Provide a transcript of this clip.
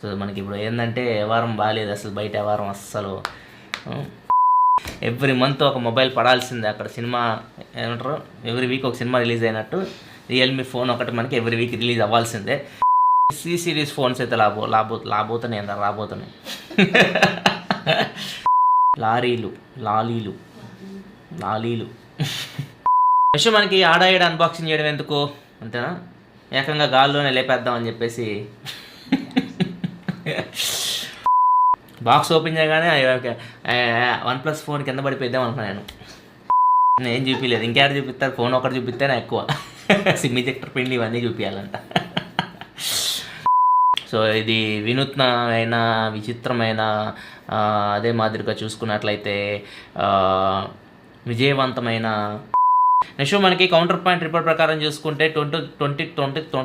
So మనకి ఇప్పుడు ఏంటంటే వ్యవహారం బాగాలేదు అసలు, బయట వ్యవహారం అస్సలు. ఎవ్రీ మంత్ ఒక మొబైల్ పడాల్సిందే. అక్కడ సినిమా ఏమంటారు, ఎవ్రీ వీక్ ఒక సినిమా రిలీజ్ అయినట్టు రియల్మీ ఫోన్ ఒకటి మనకి ఎవ్రీ వీక్ రిలీజ్ అవ్వాల్సిందే. సి సిరీస్ ఫోన్స్ అయితే రాబోతున్నాయి. లాలీలు విషయం మనకి ఆడాయిడ అన్బాక్సింగ్ చేయడం ఎందుకు అంతేనా, ఏకంగా గాల్లోనే లేపేద్దామని చెప్పేసి బాక్స్ ఓపెన్ చేయగానే OnePlus ఫోన్ కింద పడిపోయిద్దాం అనుకున్నాను. నేను ఏం చూపించలేదు, ఇంకేడు చూపిస్తారు, ఫోన్ ఒకటి చూపిస్తేనే ఎక్కువ. సిమ్ ఎజెక్టర్ పిండి ఇవన్నీ చూపించాలంట. సో ఇది వినూత్నమైన విచిత్రమైన అదే మాదిరిగా చూసుకున్నట్లయితే విజయవంతమైన నెక్స్ట్ మనకి కౌంటర్ పాయింట్ రిపోర్ట్ ప్రకారం చూసుకుంటే 2020